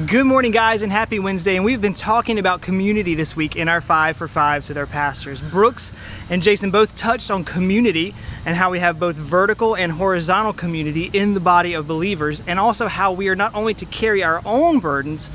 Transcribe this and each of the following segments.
Good morning, guys, and happy Wednesday. And we've been talking about community this week in our 5 for 5s with our pastors. Brooks and Jason both touched on community and how we have both vertical and horizontal community in the body of believers, and also how we are not only to carry our own burdens,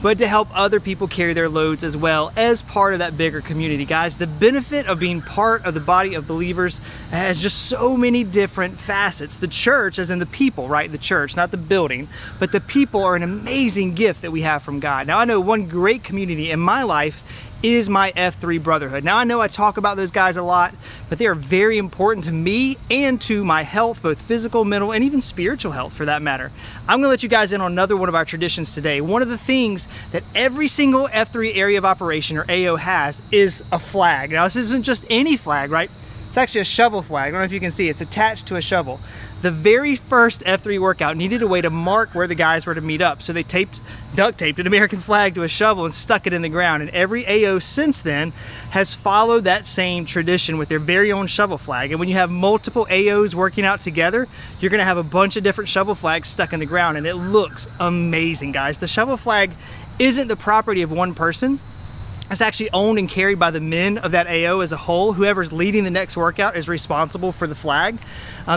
but to help other people carry their loads as well as part of that bigger community. Guys, the benefit of being part of the body of believers has just so many different facets. The church, as in the people, right? The church, not the building, but the people are an amazing gift that we have from God. Now, I know one great community in my life is my F3 brotherhood. Now, I know I talk about those guys a lot, but they are very important to me and to my health, both physical, mental, and even spiritual health for that matter. I'm gonna let you guys in on another one of our traditions today. One of the things that every single F3 area of operation, or AO, has is a flag. Now, this isn't just any flag, right? It's actually a shovel flag. I don't know if you can see, it's attached to a shovel. The very first F3 workout needed a way to mark where the guys were to meet up, so they duct taped an American flag to a shovel and stuck it in the ground. And every AO since then has followed that same tradition with their very own shovel flag. And when you have multiple AOs working out together, you're gonna have a bunch of different shovel flags stuck in the ground, and it looks amazing, guys. The shovel flag isn't the property of one person. It's actually owned and carried by the men of that AO as a whole. Whoever's leading the next workout is responsible for the flag.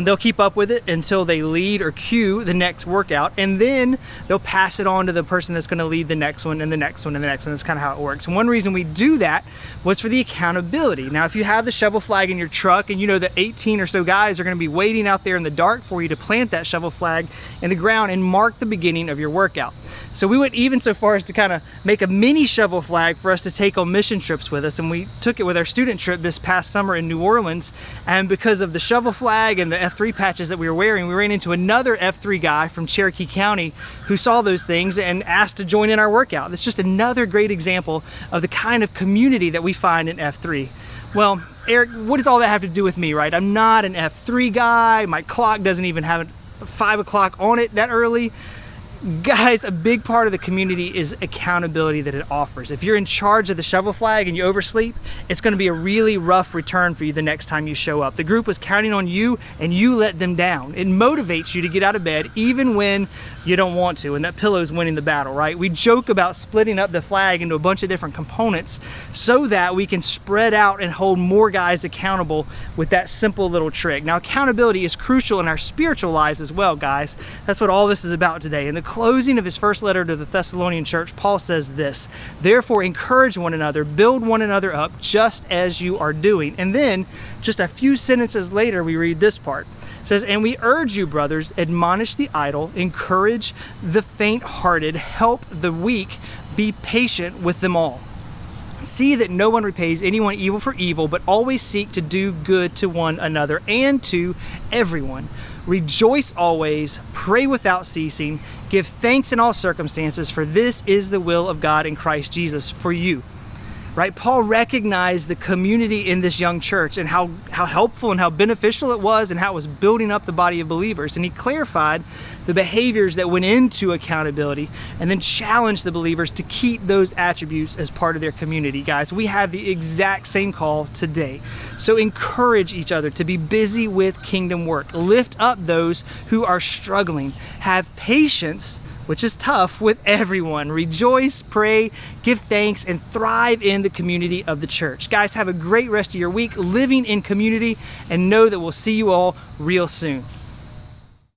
They'll keep up with it until they lead or cue the next workout, and then they'll pass it on to the person that's going to lead the next one and the next one and the next one. That's kind of how it works. And one reason we do that was for the accountability. Now, if you have the shovel flag in your truck and you know that 18 or so guys are going to be waiting out there in the dark for you to plant that shovel flag in the ground and mark the beginning of your workout. So we went even so far as to kind of make a mini shovel flag for us to take on mission trips with us, and we took it with our student trip this past summer in New Orleans. And because of the shovel flag and the F3 patches that we were wearing, we ran into another F3 guy from Cherokee County who saw those things and asked to join in our workout. That's just another great example of the kind of community that we find in F3. Well, Eric, what does all that have to do with me, right? I'm not an F3 guy. My clock doesn't even have 5 o'clock on it that early. Guys, a big part of the community is accountability that it offers. If you're in charge of the shovel flag and you oversleep, it's going to be a really rough return for you the next time you show up. The group was counting on you and you let them down. It motivates you to get out of bed even when you don't want to, and that pillow's winning the battle, right? We joke about splitting up the flag into a bunch of different components so that we can spread out and hold more guys accountable with that simple little trick. Now, accountability is crucial in our spiritual lives as well, guys. That's what all this is about today. In the closing of his first letter to the Thessalonian church, Paul says this: "Therefore, encourage one another, build one another up, just as you are doing." And then, just a few sentences later, we read this part. It says, "And we urge you, brothers, admonish the idle, encourage the faint-hearted, help the weak, be patient with them all. See that no one repays anyone evil for evil, but always seek to do good to one another and to everyone. Rejoice always, pray without ceasing, give thanks in all circumstances, for this is the will of God in Christ Jesus for you." Right? Paul recognized the community in this young church and how helpful and how beneficial it was and how it was building up the body of believers. And he clarified the behaviors that went into accountability and then challenged the believers to keep those attributes as part of their community. Guys, we have the exact same call today. So encourage each other to be busy with kingdom work. Lift up those who are struggling. Have patience, which is tough, with everyone. Rejoice, pray, give thanks, and thrive in the community of the church. Guys, have a great rest of your week living in community, and know that we'll see you all real soon.